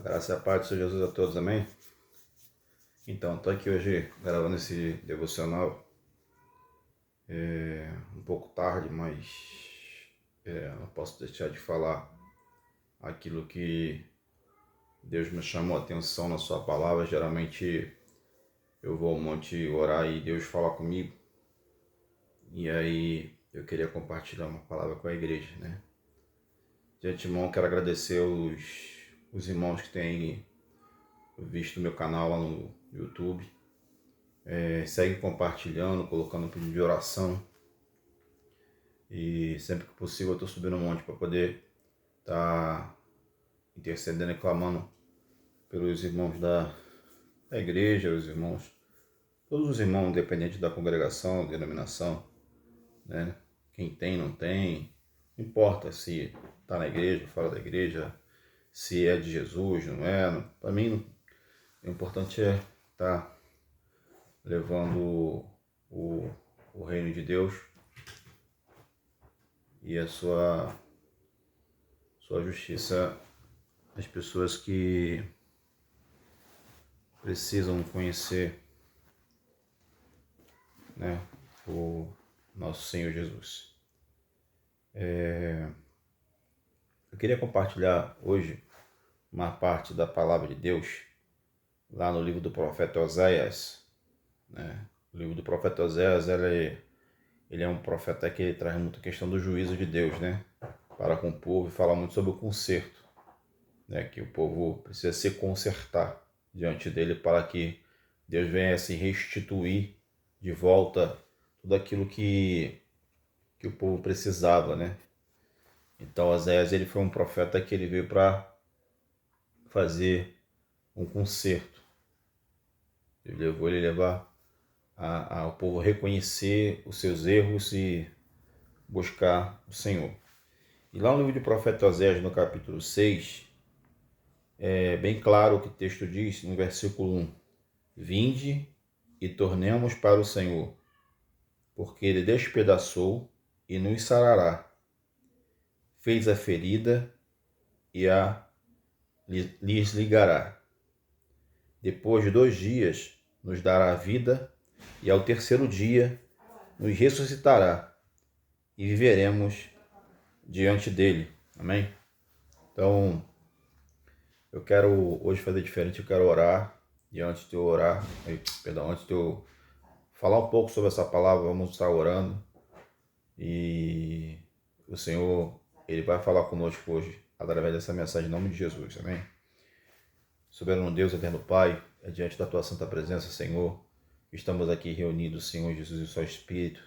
Graças a paz do Senhor Jesus a todos, amém? Então, estou aqui hoje gravando esse devocional, um pouco tarde, mas não posso deixar de falar aquilo que Deus me chamou a atenção na sua palavra. Geralmente eu vou ao monte orar e Deus fala comigo, e aí eu queria compartilhar uma palavra com a igreja, né? De antemão, quero agradecer os irmãos que têm visto meu canal lá no YouTube. Segue compartilhando, colocando um pedido de oração. E sempre que possível eu estou subindo um monte para poder estar intercedendo e clamando pelos irmãos da igreja, os irmãos, todos os irmãos, independente da congregação, denominação, né? Quem tem, não tem, não importa se está na igreja, fora da igreja, se é de Jesus, não é. Para mim, o importante é estar levando o reino de Deus e a sua justiça às pessoas que precisam conhecer, né, o nosso Senhor Jesus. Eu queria compartilhar hoje uma parte da palavra de Deus lá no livro do profeta Oséias, né? O livro do profeta Oséias, ele é um profeta que ele traz muita questão do juízo de Deus, né, para com o povo, e fala muito sobre o conserto, né, que o povo precisa se consertar diante dele para que Deus venha se restituir de volta tudo aquilo que o povo precisava, né? Então Oséias, ele foi um profeta que ele veio para fazer um conserto. Ele levar ao povo reconhecer os seus erros e buscar o Senhor. E lá no livro do profeta Oséias, no capítulo 6, é bem claro o que o texto diz, no versículo 1. Vinde e tornemos para o Senhor, porque ele despedaçou e nos sarará. Fez a ferida e lhes ligará. Depois de 2 dias nos dará vida, e ao terceiro dia nos ressuscitará, e viveremos diante dele. Amém? Então, eu quero hoje fazer diferente, eu quero orar, e antes de eu falar um pouco sobre essa palavra, vamos estar orando, e o Senhor, ele vai falar conosco hoje, através dessa mensagem, em nome de Jesus, amém? Soberano Deus, eterno Pai, diante da Tua santa presença, Senhor, estamos aqui reunidos, Senhor Jesus e Seu Espírito,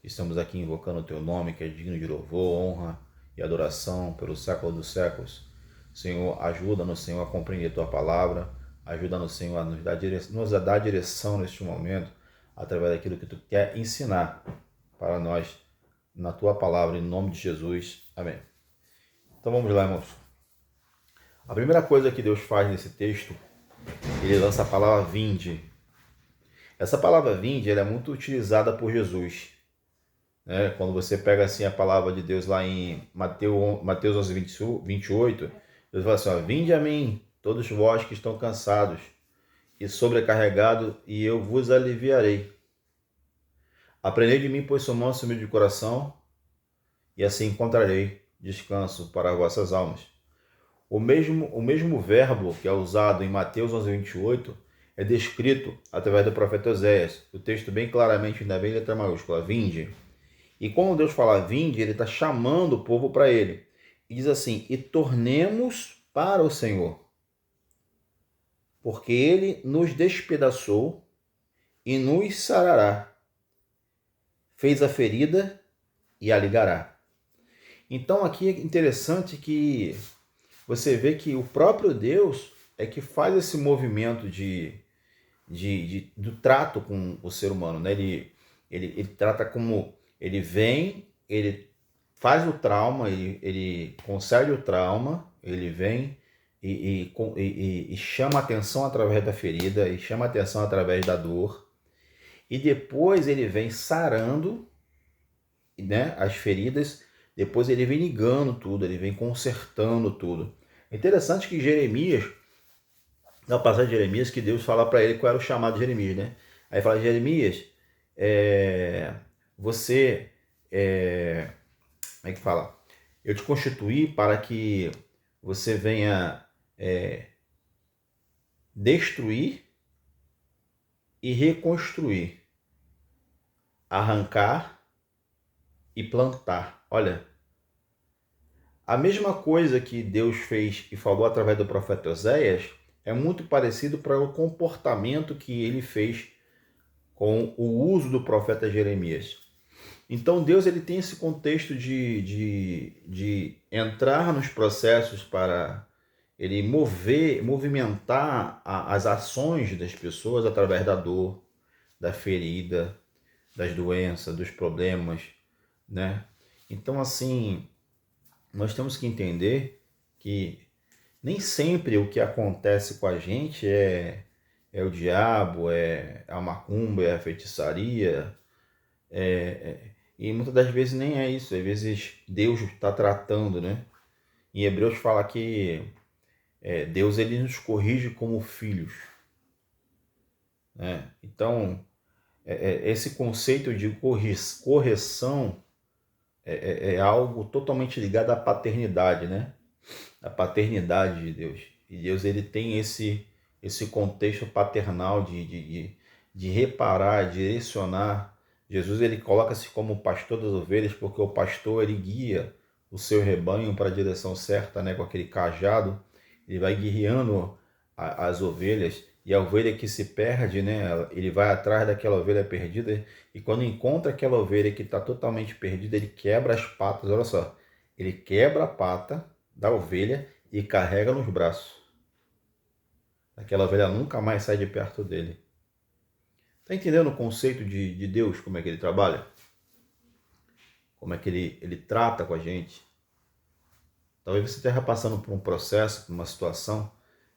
estamos aqui invocando o Teu nome, que é digno de louvor, honra e adoração pelo século dos séculos. Senhor, ajuda-nos, Senhor, a compreender Tua palavra, ajuda-nos, Senhor, a nos dar direção neste momento, através daquilo que Tu quer ensinar para nós, na Tua palavra, em nome de Jesus. Amém. Então vamos lá, irmãos. A primeira coisa que Deus faz nesse texto, ele lança a palavra vinde. Essa palavra vinde, ela é muito utilizada por Jesus, né? Quando você pega assim a palavra de Deus lá em Mateus 11, 28, Deus fala assim, ó, vinde a mim, todos vós que estão cansados e sobrecarregados, e eu vos aliviarei. Aprendei de mim, pois sou manso e humilde de coração, e assim encontrarei descanso para as vossas almas. O mesmo verbo que é usado em Mateus 11, 28 é descrito através do profeta Oséias. O texto bem claramente, ainda bem em letra maiúscula, vinde. E quando Deus fala vinde, ele está chamando o povo para ele. E diz assim, e tornemos para o Senhor, porque ele nos despedaçou e nos sarará. Fez a ferida e a ligará. Então aqui é interessante que você vê que o próprio Deus é que faz esse movimento do trato com o ser humano, né? Ele trata como, ele vem, ele faz o trauma, ele concede o trauma, ele vem e chama atenção através da ferida, e chama atenção através da dor, e depois ele vem sarando, né, as feridas, depois ele vem ligando tudo, ele vem consertando tudo. É interessante que Jeremias, na passagem de Jeremias, que Deus fala para ele qual era o chamado de Jeremias, né? Aí fala, Jeremias, você, como é que fala? Eu te constituí para que você venha destruir e reconstruir, arrancar e plantar. Olha, a mesma coisa que Deus fez e falou através do profeta Oséias é muito parecido para o comportamento que ele fez com o uso do profeta Jeremias. Então Deus ele tem esse contexto de entrar nos processos para ele movimentar as ações das pessoas através da dor, da ferida, das doenças, dos problemas, né? Então assim, nós temos que entender que nem sempre o que acontece com a gente é o diabo, é a macumba, é a feitiçaria, e muitas das vezes nem é isso. Às vezes Deus está tratando, né? Em Hebreus fala que Deus ele nos corrige como filhos, né? Então, esse conceito de correção é algo totalmente ligado à paternidade, né? A paternidade de Deus. E Deus ele tem esse contexto paternal de reparar, direcionar. Jesus ele coloca-se como pastor das ovelhas porque o pastor ele guia o seu rebanho para a direção certa, né? Com aquele cajado, ele vai guiando as ovelhas, e a ovelha que se perde, né? Ele vai atrás daquela ovelha perdida, e quando encontra aquela ovelha que está totalmente perdida, ele quebra as patas, olha só, ele quebra a pata da ovelha e carrega nos braços. Aquela ovelha nunca mais sai de perto dele. Está entendendo o conceito de Deus, como é que ele trabalha? Como é que ele trata com a gente? Talvez você esteja passando por um processo, por uma situação,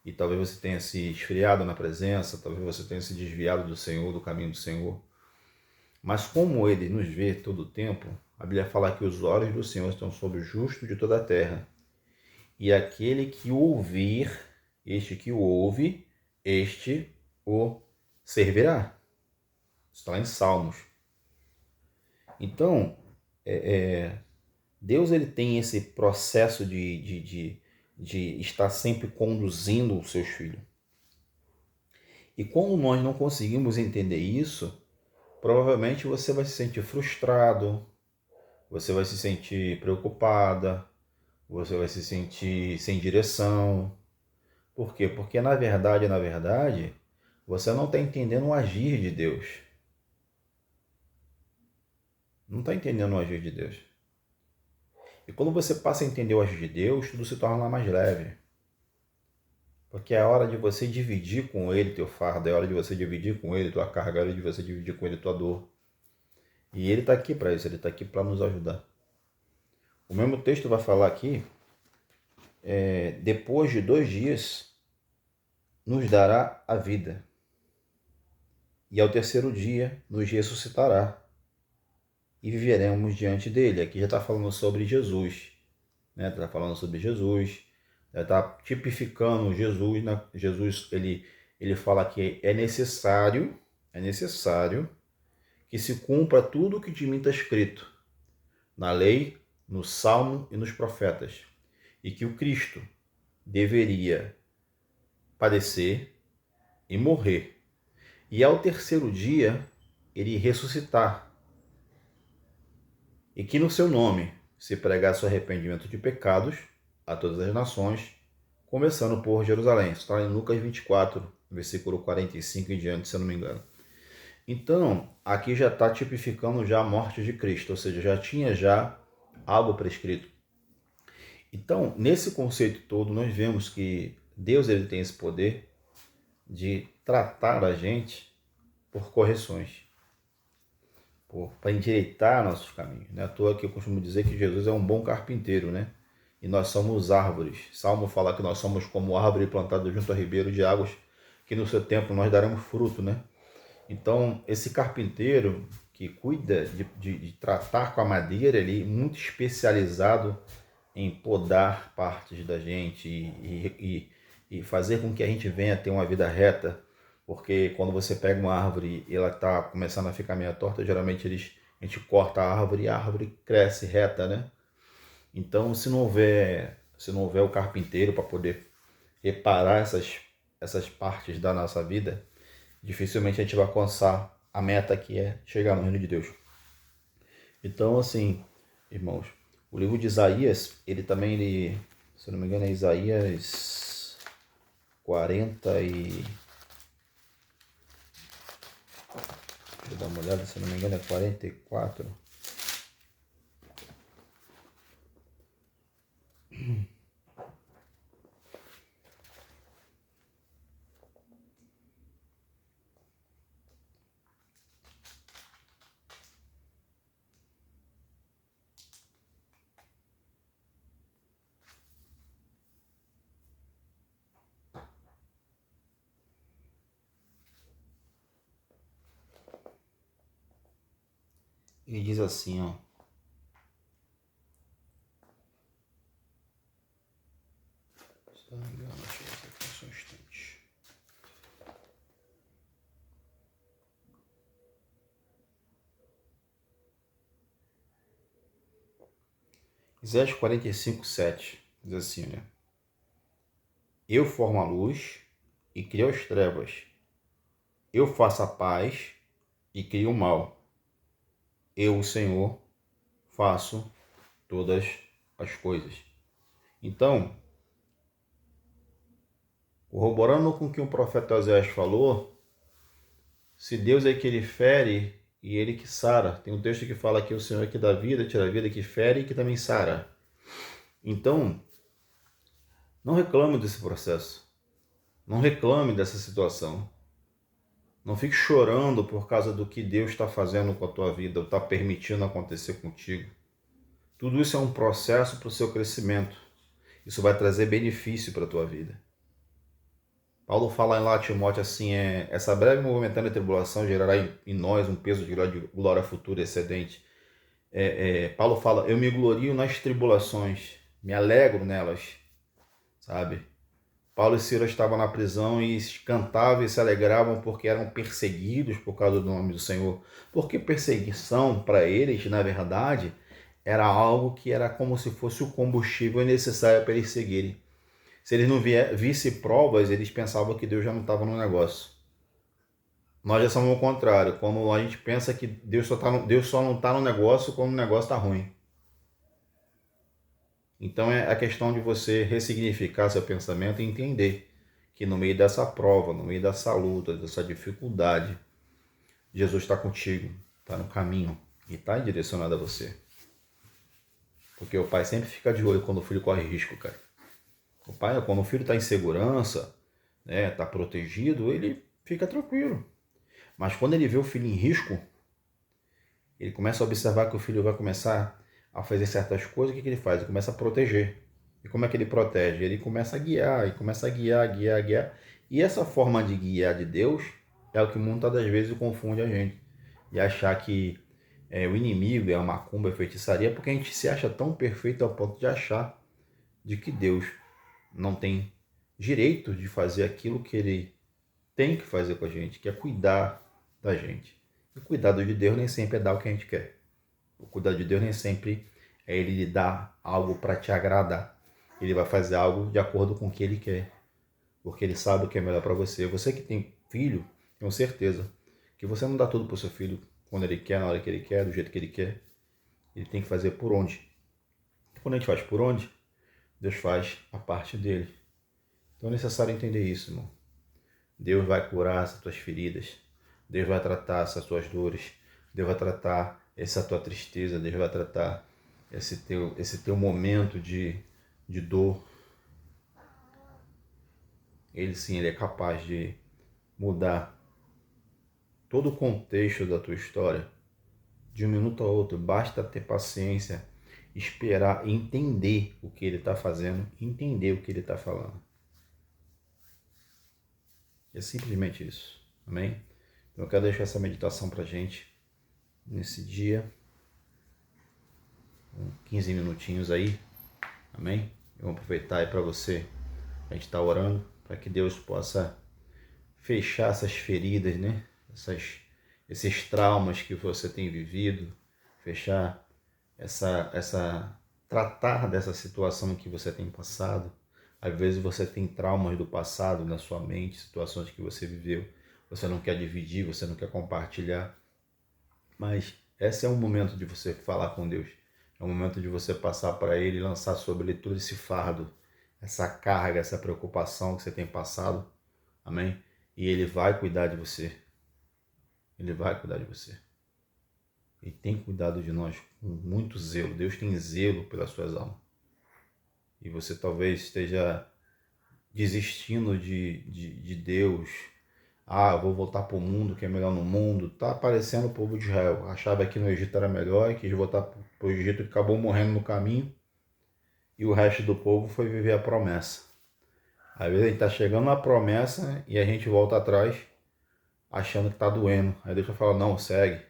e talvez você tenha se esfriado na presença, talvez você tenha se desviado do Senhor, do caminho do Senhor. Mas como ele nos vê todo o tempo, a Bíblia fala que os olhos do Senhor estão sobre o justo de toda a terra. E aquele que ouvir, este que o ouve, este o servirá. Está lá em Salmos. Então, Deus ele tem esse processo de estar sempre conduzindo os seus filhos. E quando nós não conseguimos entender isso, provavelmente você vai se sentir frustrado, você vai se sentir preocupada, você vai se sentir sem direção. Por quê? Porque na verdade, você não está entendendo o agir de Deus. Não está entendendo o agir de Deus. E quando você passa a entender o agir de Deus, tudo se torna mais leve. Porque é hora de você dividir com Ele teu fardo, é hora de você dividir com Ele tua carga, é hora de você dividir com Ele tua dor. E Ele está aqui para isso, Ele está aqui para nos ajudar. O mesmo texto vai falar aqui, depois de 2 dias, nos dará a vida. E ao terceiro dia, nos ressuscitará. E viveremos diante dele. Aqui já está falando sobre Jesus, né? Está falando sobre Jesus, está tipificando Jesus, né? Jesus ele fala que é necessário que se cumpra tudo o que de mim está escrito na lei, no Salmo e nos profetas, e que o Cristo deveria padecer e morrer, e ao terceiro dia ele ressuscitar, e que no seu nome se pregasse o arrependimento de pecados a todas as nações, começando por Jerusalém. Isso está em Lucas 24, versículo 45 em diante, se eu não me engano. Então, aqui já está tipificando já a morte de Cristo, ou seja, já tinha algo prescrito. Então, nesse conceito todo, nós vemos que Deus ele tem esse poder de tratar a gente por correções, para endireitar nossos caminhos. Não é à toa que eu costumo dizer que Jesus é um bom carpinteiro, né? E nós somos árvores. Salmo fala que nós somos como árvore plantada junto a ribeiro de águas, que no seu tempo nós daremos fruto, né? Então, esse carpinteiro que cuida de tratar com a madeira, ele é muito especializado em podar partes da gente e fazer com que a gente venha ter uma vida reta, porque quando você pega uma árvore e ela está começando a ficar meio torta, geralmente a gente corta a árvore e a árvore cresce reta, né? Então, se não houver o carpinteiro para poder reparar essas partes da nossa vida, dificilmente a gente vai alcançar a meta que é chegar no reino de Deus. Então, assim, irmãos, o livro de Isaías, se eu não me engano, é Isaías 40 e... Deixa eu dar uma olhada, se eu não me engano, é 44. Ele diz assim, ó. Se eu não me engano, deixa eu ver aqui só um instante. Isaías 45, 7. Diz assim, né? Eu formo a luz e crio as trevas. Eu faço a paz e crio o mal. Eu, o Senhor, faço todas as coisas. Então, corroborando com o que o profeta Oséias falou, se Deus é que ele fere e ele que sara. Tem um texto que fala que o Senhor é que dá vida, tira a vida, que fere e que também sara. Então, não reclame desse processo. Não reclame dessa situação. Não fique chorando por causa do que Deus está fazendo com a tua vida, ou está permitindo acontecer contigo. Tudo isso é um processo para o seu crescimento. Isso vai trazer benefício para a tua vida. Paulo fala lá a Timóteo assim, essa breve e momentânea tribulação gerará em nós um peso de glória futura excedente. Paulo fala, eu me glorio nas tribulações, me alegro nelas, sabe? Paulo e Silas estavam na prisão e cantavam e se alegravam porque eram perseguidos por causa do nome do Senhor. Porque perseguição, para eles, na verdade, era algo que era como se fosse o combustível necessário para eles seguirem. Se eles não vissem provas, eles pensavam que Deus já não estava no negócio. Nós já somos o contrário, como a gente pensa que Deus só não está no negócio quando o negócio está ruim. Então é a questão de você ressignificar seu pensamento e entender que no meio dessa prova, no meio dessa luta, dessa dificuldade, Jesus está contigo, está no caminho e está direcionado a você. Porque o pai sempre fica de olho quando o filho corre risco, cara. O pai, quando o filho está em segurança, né, está protegido, ele fica tranquilo. Mas quando ele vê o filho em risco, ele começa a observar que o filho vai começar a fazer certas coisas. O que ele faz? Ele começa a proteger. E como é que ele protege? Ele começa a guiar, e começa a guiar. E essa forma de guiar de Deus é o que muitas das vezes confunde a gente. E achar que o inimigo é uma macumba, é feitiçaria, porque a gente se acha tão perfeito ao ponto de achar de que Deus não tem direito de fazer aquilo que ele tem que fazer com a gente, que é cuidar da gente. E o cuidado de Deus nem sempre é dar o que a gente quer. O cuidado de Deus nem sempre é ele lhe dar algo para te agradar. Ele vai fazer algo de acordo com o que ele quer, porque ele sabe o que é melhor para você. Você que tem filho, tenho certeza que você não dá tudo para o seu filho quando ele quer, na hora que ele quer, do jeito que ele quer. Ele tem que fazer por onde. E quando a gente faz por onde, Deus faz a parte dele. Então é necessário entender isso, irmão. Deus vai curar essas tuas feridas. Deus vai tratar essas tuas dores. Deus vai tratar essa tua tristeza. Deus vai tratar esse teu momento de dor. Ele sim, ele é capaz de mudar todo o contexto da tua história de um minuto a outro. Basta ter paciência, esperar, entender o que ele está fazendo, entender o que ele está falando. É simplesmente isso. Amém? Então eu quero deixar essa meditação para a gente nesse dia. 15 minutinhos aí. Amém? Eu vou aproveitar aí para você. A gente está orando, para que Deus possa fechar essas feridas, né? Esses traumas que você tem vivido, fechar tratar dessa situação que você tem passado. Às vezes você tem traumas do passado na sua mente, situações que você viveu, você não quer dividir, você não quer compartilhar, mas esse é o momento de você falar com Deus. É o momento de você passar para Ele e lançar sobre Ele todo esse fardo, essa carga, essa preocupação que você tem passado. Amém? E Ele vai cuidar de você. Ele vai cuidar de você. Ele tem cuidado de nós com muito zelo. Deus tem zelo pelas suas almas. E você talvez esteja desistindo de Deus. Ah, vou voltar para o mundo, que é melhor no mundo. Tá parecendo o povo de Israel. Achava que no Egito era melhor e quis voltar para o Egito, que acabou morrendo no caminho. E o resto do povo foi viver a promessa. Às vezes a gente está chegando na promessa e a gente volta atrás achando que está doendo. Aí Deus fala, não, segue.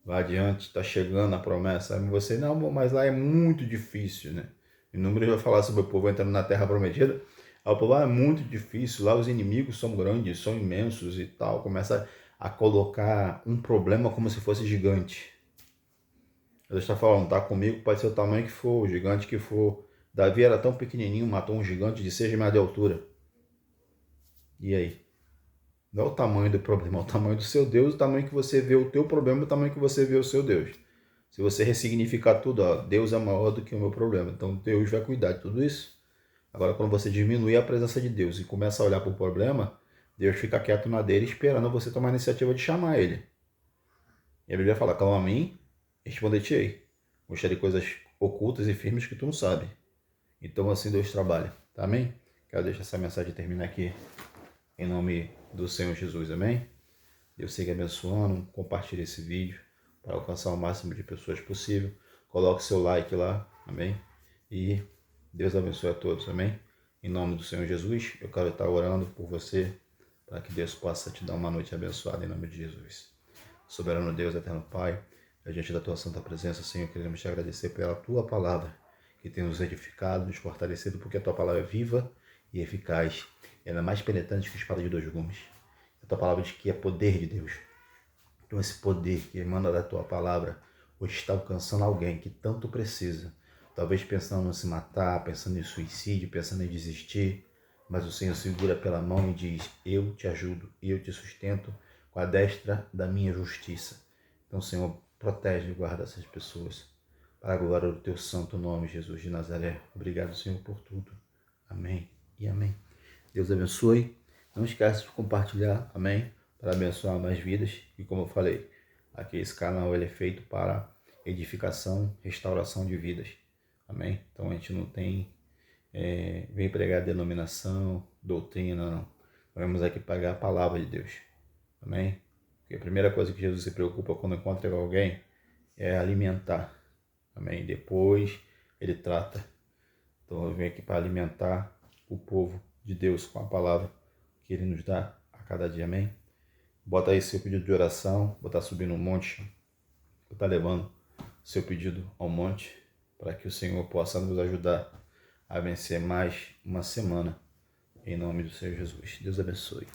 Vai adiante, está chegando a promessa. Aí você, não, mas lá é muito difícil, né? Em Números vai falar sobre o povo entrando na terra prometida. Aí o povo, é muito difícil, lá os inimigos são grandes, são imensos e tal. Começa a colocar um problema como se fosse gigante. Deus está falando, tá comigo, pode ser o tamanho que for, o gigante que for. Davi era tão pequenininho, matou um gigante de 6 metros de altura. E aí? Não é o tamanho do problema, é o tamanho do seu Deus, o tamanho que você vê o teu problema, o tamanho que você vê o seu Deus. Se você ressignificar tudo, ó, Deus é maior do que o meu problema, então Deus vai cuidar de tudo isso. Agora, quando você diminui a presença de Deus e começa a olhar para o problema, Deus fica quieto na dele, esperando você tomar a iniciativa de chamar ele. E a Bíblia fala, clama a mim, responder-te-ei. Mostrarei coisas ocultas e firmes que tu não sabe. Então assim Deus trabalha, tá? Amém? Quero deixar essa mensagem terminar aqui em nome do Senhor Jesus, amém? Deus siga abençoando, compartilhe esse vídeo para alcançar o máximo de pessoas possível. Coloque seu like lá, amém? E Deus abençoe a todos, amém? Em nome do Senhor Jesus, eu quero estar orando por você, para que Deus possa te dar uma noite abençoada em nome de Jesus. Soberano Deus, eterno Pai, diante da tua santa presença, Senhor, queremos te agradecer pela tua palavra, que tem nos edificado, nos fortalecido, porque a tua palavra é viva e eficaz. Ela é mais penetrante que espada de 2 gumes. A tua palavra diz que é poder de Deus. Então esse poder que emana da tua palavra hoje está alcançando alguém que tanto precisa. Talvez pensando em se matar, pensando em suicídio, pensando em desistir. Mas o Senhor segura pela mão e diz, eu te ajudo e eu te sustento com a destra da minha justiça. Então, Senhor, protege e guarda essas pessoas. Para a glória do teu santo nome, Jesus de Nazaré. Obrigado, Senhor, por tudo. Amém e amém. Deus abençoe. Não esqueça de compartilhar, amém? Para abençoar mais vidas. E como eu falei, aqui esse canal ele é feito para edificação, restauração de vidas. Amém? Então a gente não tem, vem pregar denominação, doutrina, não. Nós vamos aqui pregar a palavra de Deus. Amém? Porque a primeira coisa que Jesus se preocupa quando encontra alguém é alimentar. Amém? Depois ele trata. Então eu venho aqui para alimentar o povo de Deus com a palavra que Ele nos dá a cada dia, amém? Bota aí seu pedido de oração, botar subindo um monte, botar levando seu pedido ao monte, para que o Senhor possa nos ajudar a vencer mais uma semana, em nome do Senhor Jesus. Deus abençoe.